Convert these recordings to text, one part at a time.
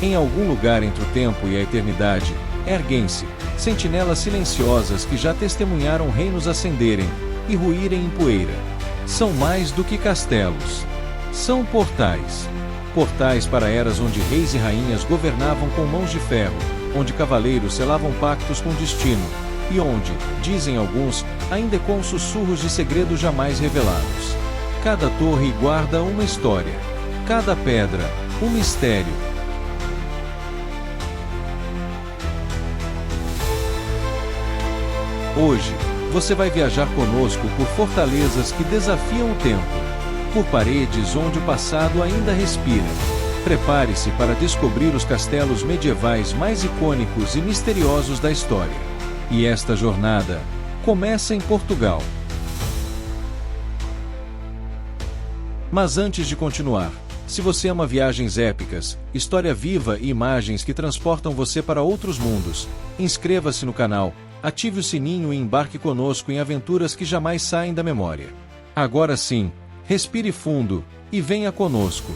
Em algum lugar entre o tempo e a eternidade, erguem-se sentinelas silenciosas que já testemunharam reinos ascenderem e ruírem em poeira. São mais do que castelos. São portais. Portais para eras onde reis e rainhas governavam com mãos de ferro, onde cavaleiros selavam pactos com destino, e onde, dizem alguns, ainda ecoam sussurros de segredos jamais revelados. Cada torre guarda uma história. Cada pedra, um mistério. Hoje, você vai viajar conosco por fortalezas que desafiam o tempo, por paredes onde o passado ainda respira. Prepare-se para descobrir os castelos medievais mais icônicos e misteriosos da história. E esta jornada começa em Portugal. Mas antes de continuar, se você ama viagens épicas, história viva e imagens que transportam você para outros mundos, inscreva-se no canal, ative o sininho e embarque conosco em aventuras que jamais saem da memória. Agora sim, respire fundo e venha conosco.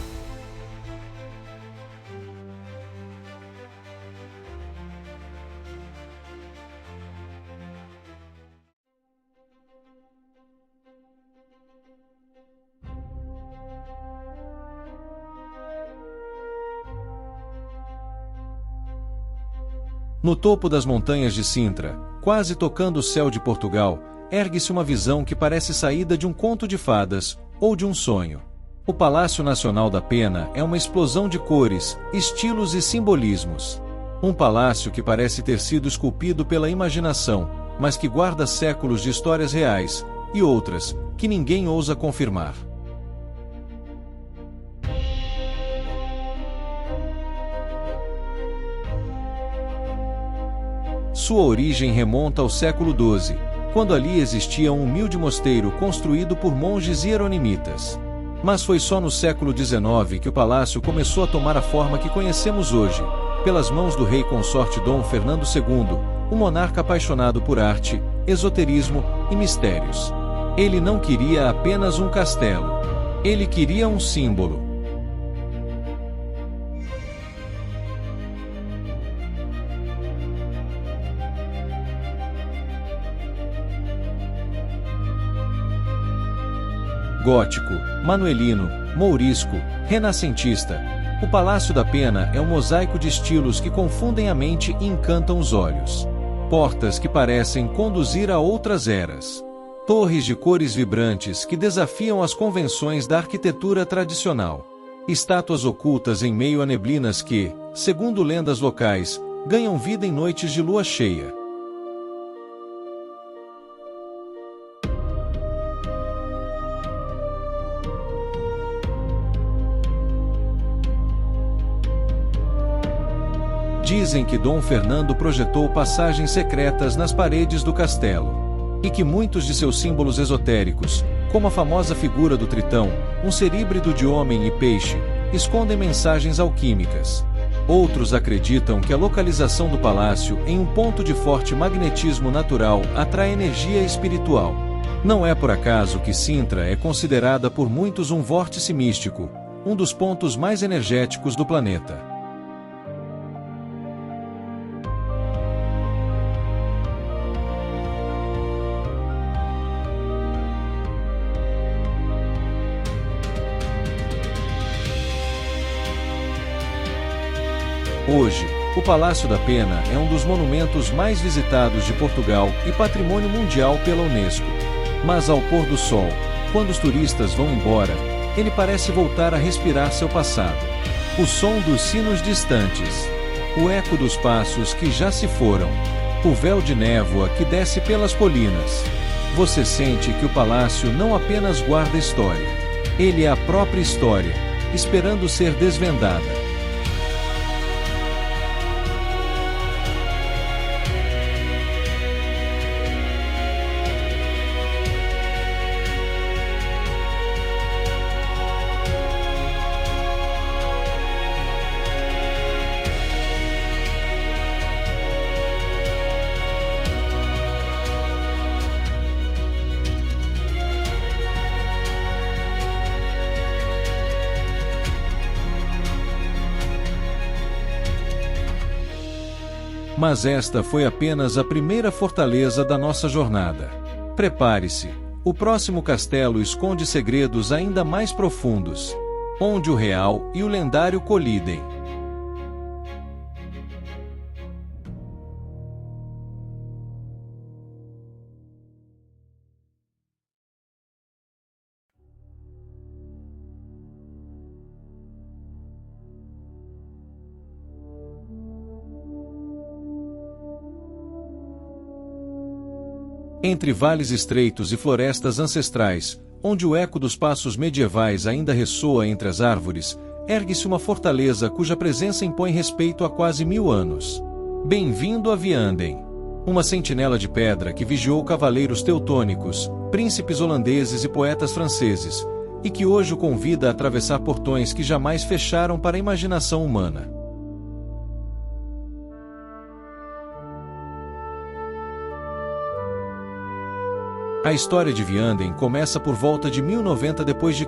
No topo das montanhas de Sintra, quase tocando o céu de Portugal, ergue-se uma visão que parece saída de um conto de fadas, ou de um sonho. O Palácio Nacional da Pena é uma explosão de cores, estilos e simbolismos. Um palácio que parece ter sido esculpido pela imaginação, mas que guarda séculos de histórias reais, e outras, que ninguém ousa confirmar. Sua origem remonta ao século XII, quando ali existia um humilde mosteiro construído por monges hieronymitas. Mas foi só no século XIX que o palácio começou a tomar a forma que conhecemos hoje, pelas mãos do rei consorte Dom Fernando II, um monarca apaixonado por arte, esoterismo e mistérios. Ele não queria apenas um castelo. Ele queria um símbolo. Gótico, manuelino, mourisco, renascentista. O Palácio da Pena é um mosaico de estilos que confundem a mente e encantam os olhos. Portas que parecem conduzir a outras eras. Torres de cores vibrantes que desafiam as convenções da arquitetura tradicional. Estátuas ocultas em meio a neblinas que, segundo lendas locais, ganham vida em noites de lua cheia. Dizem que Dom Fernando projetou passagens secretas nas paredes do castelo, e que muitos de seus símbolos esotéricos, como a famosa figura do Tritão, um ser híbrido de homem e peixe, escondem mensagens alquímicas. Outros acreditam que a localização do palácio em um ponto de forte magnetismo natural atrai energia espiritual. Não é por acaso que Sintra é considerada por muitos um vórtice místico, um dos pontos mais energéticos do planeta. Hoje, o Palácio da Pena é um dos monumentos mais visitados de Portugal e patrimônio mundial pela Unesco. Mas ao pôr do sol, quando os turistas vão embora, ele parece voltar a respirar seu passado. O som dos sinos distantes, o eco dos passos que já se foram, o véu de névoa que desce pelas colinas. Você sente que o palácio não apenas guarda história. Ele é a própria história, esperando ser desvendada. Mas esta foi apenas a primeira fortaleza da nossa jornada. Prepare-se, o próximo castelo esconde segredos ainda mais profundos, onde o real e o lendário colidem. Entre vales estreitos e florestas ancestrais, onde o eco dos passos medievais ainda ressoa entre as árvores, ergue-se uma fortaleza cuja presença impõe respeito há quase 1000 anos. Bem-vindo a Vianden! Uma sentinela de pedra que vigiou cavaleiros teutônicos, príncipes holandeses e poetas franceses, e que hoje o convida a atravessar portões que jamais fecharam para a imaginação humana. A história de Vianden começa por volta de 1090 d.C.,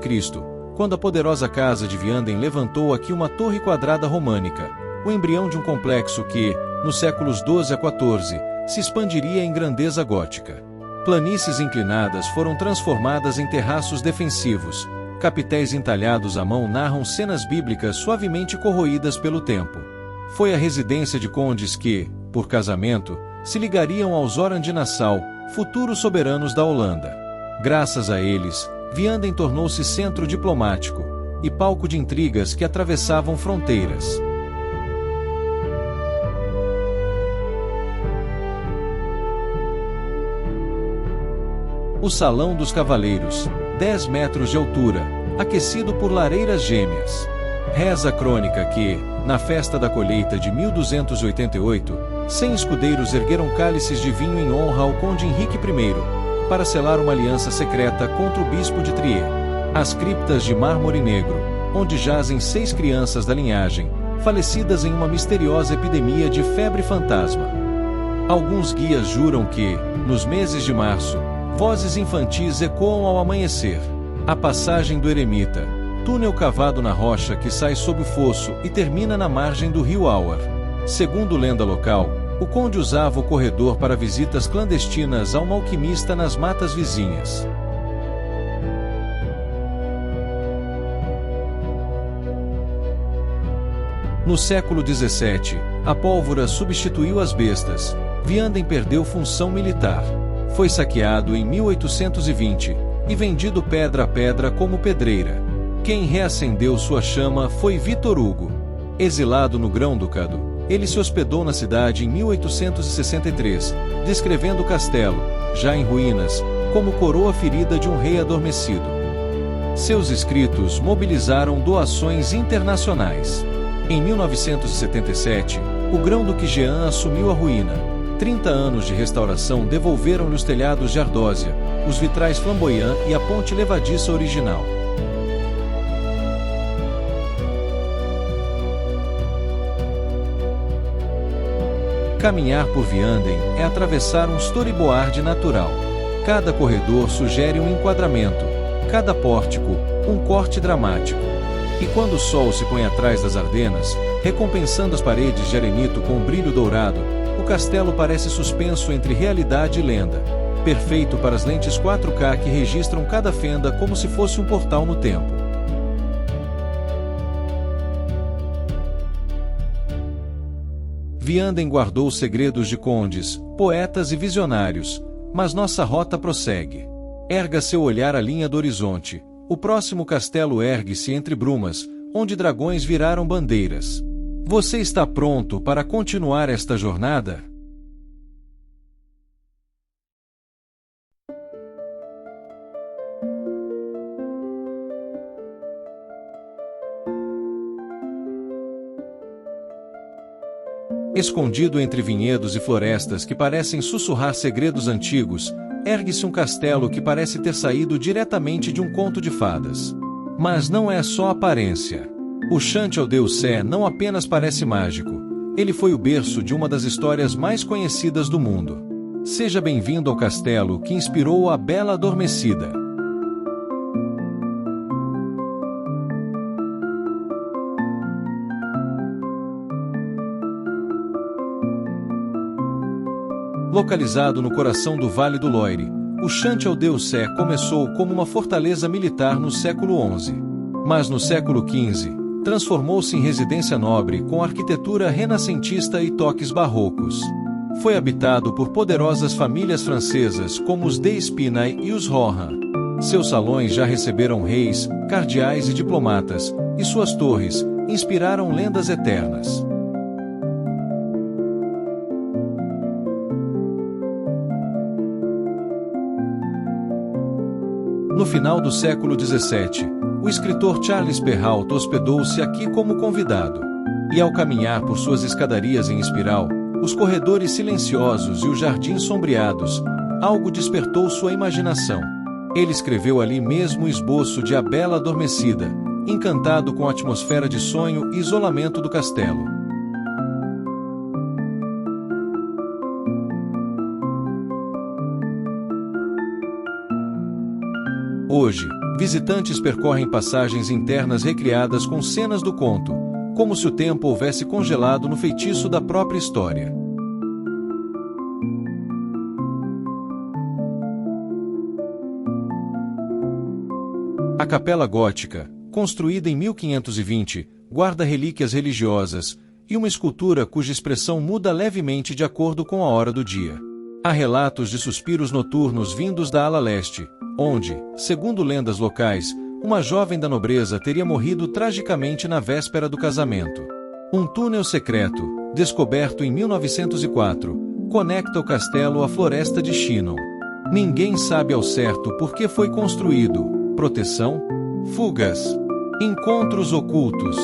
quando a poderosa casa de Vianden levantou aqui uma torre quadrada românica, o embrião de um complexo que, nos séculos XII a XIV, se expandiria em grandeza gótica. Planícies inclinadas foram transformadas em terraços defensivos, capitéis entalhados à mão narram cenas bíblicas suavemente corroídas pelo tempo. Foi a residência de condes que, por casamento, se ligariam aos Oran de Nassau, futuros soberanos da Holanda. Graças a eles, Vianden tornou-se centro diplomático e palco de intrigas que atravessavam fronteiras. O Salão dos Cavaleiros, 10 metros de altura, aquecido por lareiras gêmeas. Reza a crônica que, na festa da colheita de 1288, 100 escudeiros ergueram cálices de vinho em honra ao conde Henrique I, para selar uma aliança secreta contra o bispo de Trier. As criptas de mármore negro, onde jazem 6 crianças da linhagem, falecidas em uma misteriosa epidemia de febre fantasma. Alguns guias juram que, nos meses de março, vozes infantis ecoam ao amanhecer. A passagem do eremita, túnel cavado na rocha que sai sob o fosso e termina na margem do rio Auer. Segundo lenda local, o conde usava o corredor para visitas clandestinas a um alquimista nas matas vizinhas. No século XVII, a pólvora substituiu as bestas. Vianden perdeu função militar. Foi saqueado em 1820 e vendido pedra a pedra como pedreira. Quem reacendeu sua chama foi Vitor Hugo. Exilado no Grão-Ducado, ele se hospedou na cidade em 1863, descrevendo o castelo, já em ruínas, como coroa ferida de um rei adormecido. Seus escritos mobilizaram doações internacionais. Em 1977, o Grão-Duque Jean assumiu a ruína. 30 anos de restauração devolveram-lhe os telhados de ardósia, os vitrais flamboyant e a ponte levadiça original. Caminhar por Vianden é atravessar um storyboard natural. Cada corredor sugere um enquadramento, cada pórtico, um corte dramático. E quando o sol se põe atrás das Ardenas, recompensando as paredes de arenito com um brilho dourado, o castelo parece suspenso entre realidade e lenda, perfeito para as lentes 4K que registram cada fenda como se fosse um portal no tempo. Vianden guardou segredos de condes, poetas e visionários, mas nossa rota prossegue. Erga seu olhar à linha do horizonte. O próximo castelo ergue-se entre brumas, onde dragões viraram bandeiras. Você está pronto para continuar esta jornada? Escondido entre vinhedos e florestas que parecem sussurrar segredos antigos, ergue-se um castelo que parece ter saído diretamente de um conto de fadas. Mas não é só aparência. O Chanteau-d'Ossé não apenas parece mágico, ele foi o berço de uma das histórias mais conhecidas do mundo. Seja bem-vindo ao castelo que inspirou A Bela Adormecida. Localizado no coração do Vale do Loire, o Chanteau-d'Ossé começou como uma fortaleza militar no século XI. Mas no século XV, transformou-se em residência nobre com arquitetura renascentista e toques barrocos. Foi habitado por poderosas famílias francesas como os d'Espinay e os Rohan. Seus salões já receberam reis, cardeais e diplomatas, e suas torres inspiraram lendas eternas. No final do século XVII, o escritor Charles Perrault hospedou-se aqui como convidado. E ao caminhar por suas escadarias em espiral, os corredores silenciosos e os jardins sombreados, algo despertou sua imaginação. Ele escreveu ali mesmo o esboço de A Bela Adormecida, encantado com a atmosfera de sonho e isolamento do castelo. Hoje, visitantes percorrem passagens internas recriadas com cenas do conto, como se o tempo houvesse congelado no feitiço da própria história. A Capela Gótica, construída em 1520, guarda relíquias religiosas e uma escultura cuja expressão muda levemente de acordo com a hora do dia. Há relatos de suspiros noturnos vindos da ala leste, onde, segundo lendas locais, uma jovem da nobreza teria morrido tragicamente na véspera do casamento. Um túnel secreto, descoberto em 1904, conecta o castelo à floresta de Chinon. Ninguém sabe ao certo por que foi construído. Proteção? Fugas? Encontros ocultos?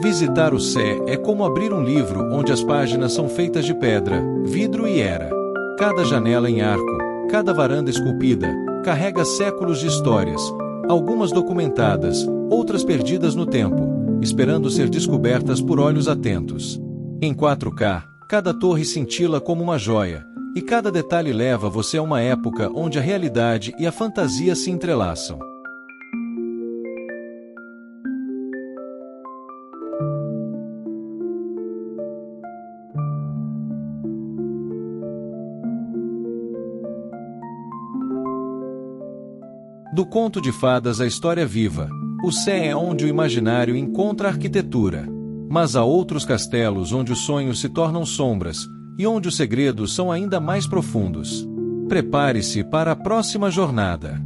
Visitar o Sé é como abrir um livro onde as páginas são feitas de pedra, vidro e era. Cada janela em arco, cada varanda esculpida, carrega séculos de histórias, algumas documentadas, outras perdidas no tempo, esperando ser descobertas por olhos atentos. Em 4K, cada torre cintila como uma joia, e cada detalhe leva você a uma época onde a realidade e a fantasia se entrelaçam. Do conto de fadas à história viva, o Sé é onde o imaginário encontra a arquitetura. Mas há outros castelos onde os sonhos se tornam sombras, e onde os segredos são ainda mais profundos. Prepare-se para a próxima jornada.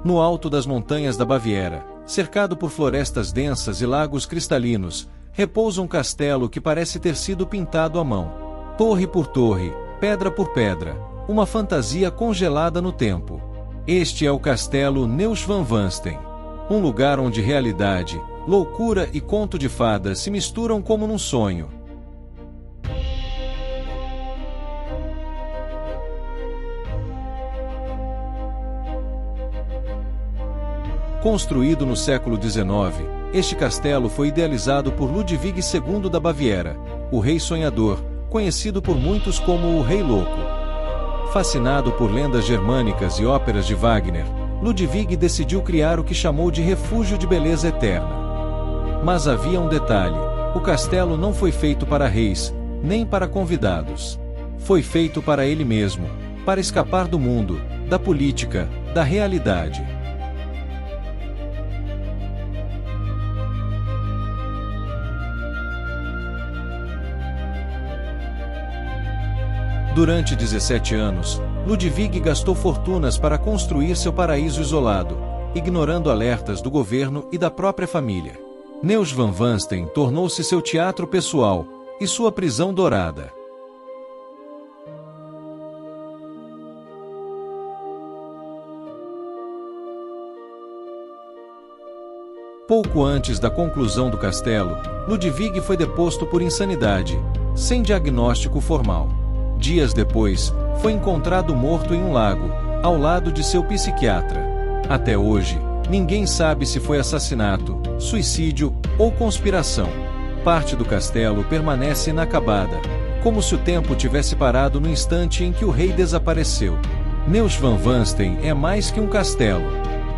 No alto das montanhas da Baviera, cercado por florestas densas e lagos cristalinos, repousa um castelo que parece ter sido pintado à mão. Torre por torre, pedra por pedra, uma fantasia congelada no tempo. Este é o castelo Neuschwanstein, um lugar onde realidade, loucura e conto de fadas se misturam como num sonho. Construído no século XIX, este castelo foi idealizado por Ludwig II da Baviera, o Rei Sonhador, conhecido por muitos como o Rei Louco. Fascinado por lendas germânicas e óperas de Wagner, Ludwig decidiu criar o que chamou de refúgio de beleza eterna. Mas havia um detalhe: o castelo não foi feito para reis, nem para convidados. Foi feito para ele mesmo, para escapar do mundo, da política, da realidade. Durante 17 anos, Ludwig gastou fortunas para construir seu paraíso isolado, ignorando alertas do governo e da própria família. Neuschwanstein tornou-se seu teatro pessoal e sua prisão dourada. Pouco antes da conclusão do castelo, Ludwig foi deposto por insanidade, sem diagnóstico formal. Dias depois, foi encontrado morto em um lago, ao lado de seu psiquiatra. Até hoje, ninguém sabe se foi assassinato, suicídio ou conspiração. Parte do castelo permanece inacabada, como se o tempo tivesse parado no instante em que o rei desapareceu. Neuschwanstein é mais que um castelo.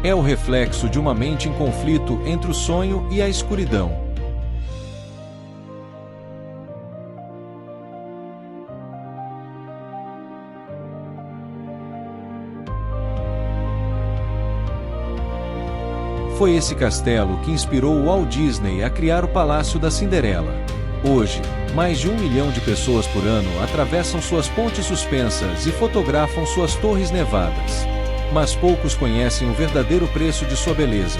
É o reflexo de uma mente em conflito entre o sonho e a escuridão. Foi esse castelo que inspirou o Walt Disney a criar o Palácio da Cinderela. Hoje, mais de 1 milhão de pessoas por ano atravessam suas pontes suspensas e fotografam suas torres nevadas. Mas poucos conhecem o verdadeiro preço de sua beleza: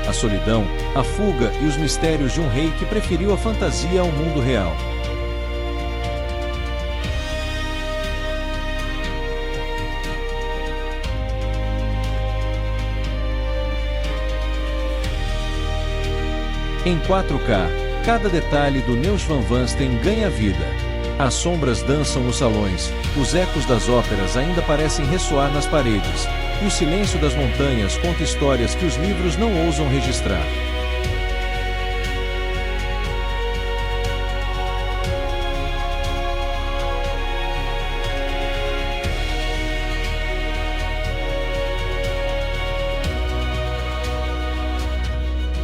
a solidão, a fuga e os mistérios de um rei que preferiu a fantasia ao mundo real. Em 4K, cada detalhe do Neuschwanstein ganha vida. As sombras dançam nos salões, os ecos das óperas ainda parecem ressoar nas paredes, e o silêncio das montanhas conta histórias que os livros não ousam registrar.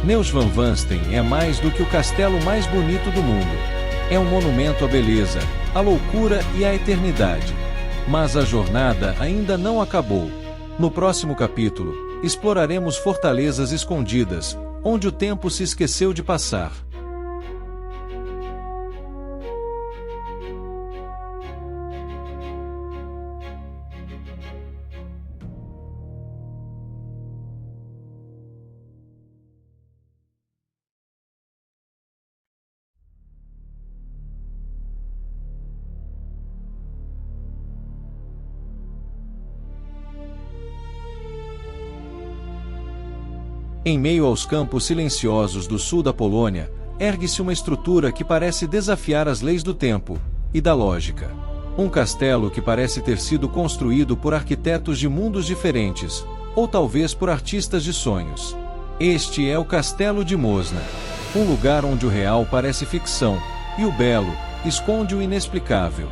Neuschwanstein é mais do que o castelo mais bonito do mundo. É um monumento à beleza, à loucura e à eternidade. Mas a jornada ainda não acabou. No próximo capítulo, exploraremos fortalezas escondidas, onde o tempo se esqueceu de passar. Em meio aos campos silenciosos do sul da Polônia, ergue-se uma estrutura que parece desafiar as leis do tempo e da lógica. Um castelo que parece ter sido construído por arquitetos de mundos diferentes, ou talvez por artistas de sonhos. Este é o Castelo de Mosna, um lugar onde o real parece ficção, e o belo esconde o inexplicável.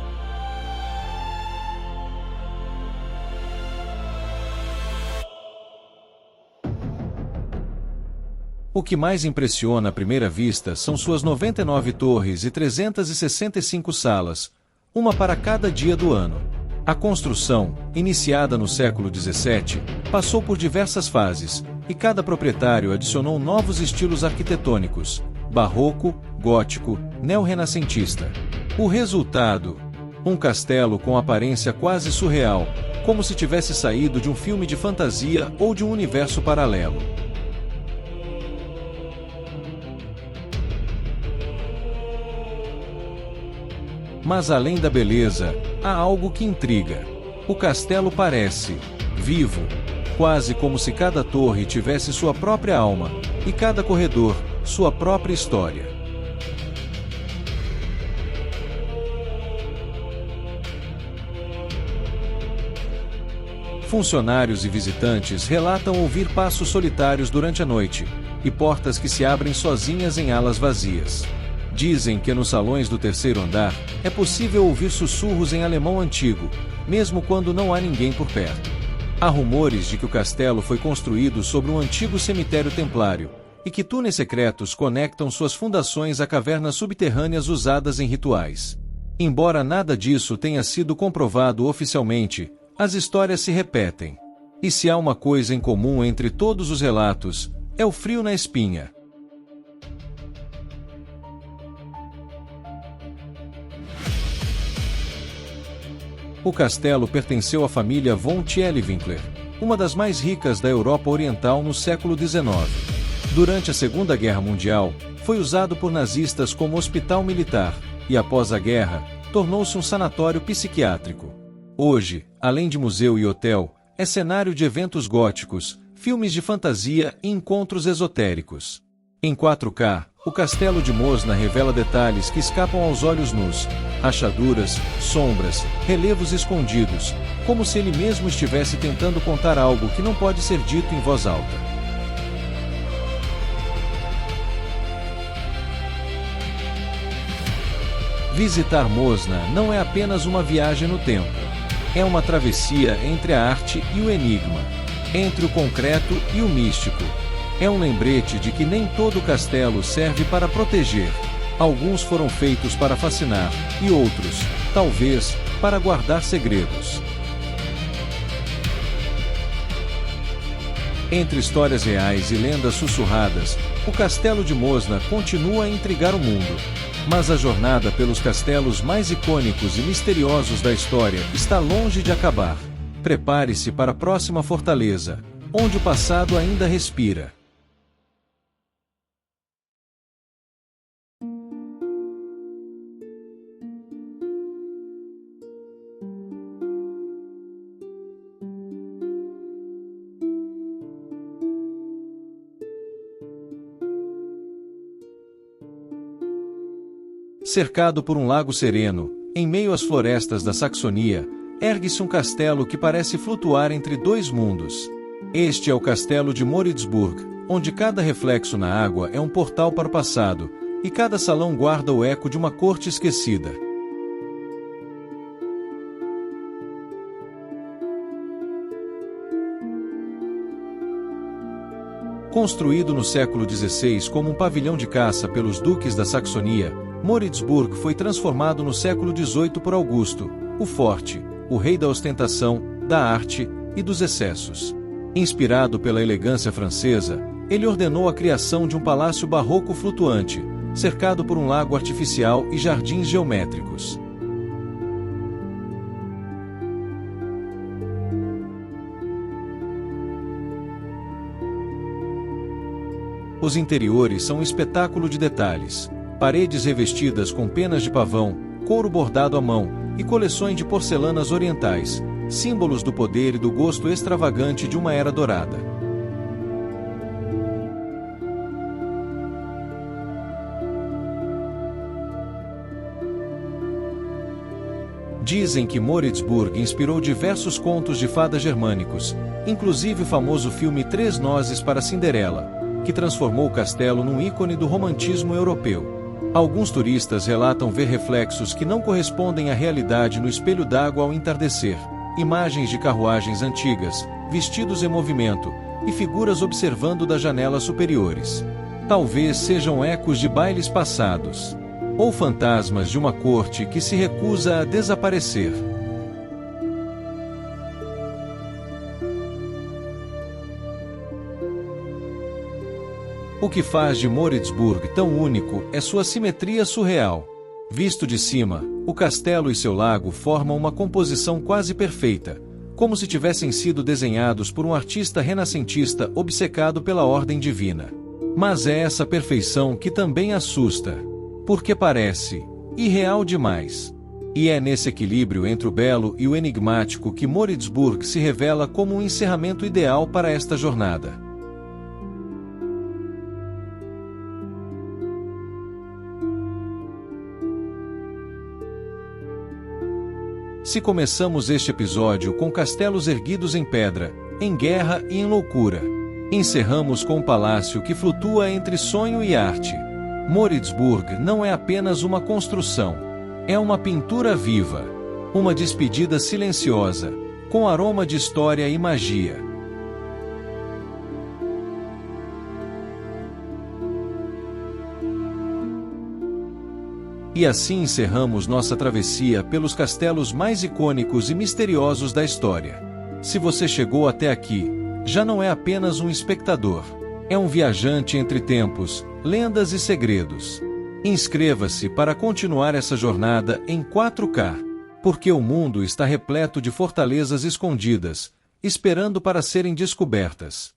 O que mais impressiona à primeira vista são suas 99 torres e 365 salas, uma para cada dia do ano. A construção, iniciada no século XVII, passou por diversas fases, e cada proprietário adicionou novos estilos arquitetônicos: barroco, gótico, neorrenascentista. O resultado: um castelo com aparência quase surreal, como se tivesse saído de um filme de fantasia ou de um universo paralelo. Mas além da beleza, há algo que intriga. O castelo parece vivo, quase como se cada torre tivesse sua própria alma, e cada corredor, sua própria história. Funcionários e visitantes relatam ouvir passos solitários durante a noite, e portas que se abrem sozinhas em alas vazias. Dizem que nos salões do terceiro andar é possível ouvir sussurros em alemão antigo, mesmo quando não há ninguém por perto. Há rumores de que o castelo foi construído sobre um antigo cemitério templário, e que túneis secretos conectam suas fundações a cavernas subterrâneas usadas em rituais. Embora nada disso tenha sido comprovado oficialmente, as histórias se repetem. E se há uma coisa em comum entre todos os relatos, é o frio na espinha. O castelo pertenceu à família von Thiele-Winkler, uma das mais ricas da Europa Oriental no século XIX. Durante a Segunda Guerra Mundial, foi usado por nazistas como hospital militar, e após a guerra, tornou-se um sanatório psiquiátrico. Hoje, além de museu e hotel, é cenário de eventos góticos, filmes de fantasia e encontros esotéricos. Em 4K, O castelo de Mosna revela detalhes que escapam aos olhos nus, rachaduras, sombras, relevos escondidos, como se ele mesmo estivesse tentando contar algo que não pode ser dito em voz alta. Visitar Mosna não é apenas uma viagem no tempo. É uma travessia entre a arte e o enigma, entre o concreto e o místico. É um lembrete de que nem todo castelo serve para proteger. Alguns foram feitos para fascinar, e outros, talvez, para guardar segredos. Entre histórias reais e lendas sussurradas, o Castelo de Mosna continua a intrigar o mundo. Mas a jornada pelos castelos mais icônicos e misteriosos da história está longe de acabar. Prepare-se para a próxima fortaleza, onde o passado ainda respira. Cercado por um lago sereno, em meio às florestas da Saxonia, ergue-se um castelo que parece flutuar entre dois mundos. Este é o castelo de Moritzburg, onde cada reflexo na água é um portal para o passado, e cada salão guarda o eco de uma corte esquecida. Construído no século XVI como um pavilhão de caça pelos duques da Saxonia, Moritzburg foi transformado no século XVIII por Augusto, o Forte, o rei da ostentação, da arte e dos excessos. Inspirado pela elegância francesa, ele ordenou a criação de um palácio barroco flutuante, cercado por um lago artificial e jardins geométricos. Os interiores são um espetáculo de detalhes. Paredes revestidas com penas de pavão, couro bordado à mão e coleções de porcelanas orientais, símbolos do poder e do gosto extravagante de uma era dourada. Dizem que Moritzburg inspirou diversos contos de fadas germânicos, inclusive o famoso filme Três Nozes para Cinderela, que transformou o castelo num ícone do romantismo europeu. Alguns turistas relatam ver reflexos que não correspondem à realidade no espelho d'água ao entardecer, imagens de carruagens antigas, vestidos em movimento, e figuras observando das janelas superiores. Talvez sejam ecos de bailes passados, ou fantasmas de uma corte que se recusa a desaparecer. O que faz de Moritzburg tão único é sua simetria surreal. Visto de cima, o castelo e seu lago formam uma composição quase perfeita, como se tivessem sido desenhados por um artista renascentista obcecado pela ordem divina. Mas é essa perfeição que também assusta, porque parece irreal demais. E é nesse equilíbrio entre o belo e o enigmático que Moritzburg se revela como um encerramento ideal para esta jornada. Se começamos este episódio com castelos erguidos em pedra, em guerra e em loucura, encerramos com um palácio que flutua entre sonho e arte. Moritzburg não é apenas uma construção, é uma pintura viva, uma despedida silenciosa, com aroma de história e magia. E assim encerramos nossa travessia pelos castelos mais icônicos e misteriosos da história. Se você chegou até aqui, já não é apenas um espectador, é um viajante entre tempos, lendas e segredos. Inscreva-se para continuar essa jornada em 4K, porque o mundo está repleto de fortalezas escondidas, esperando para serem descobertas.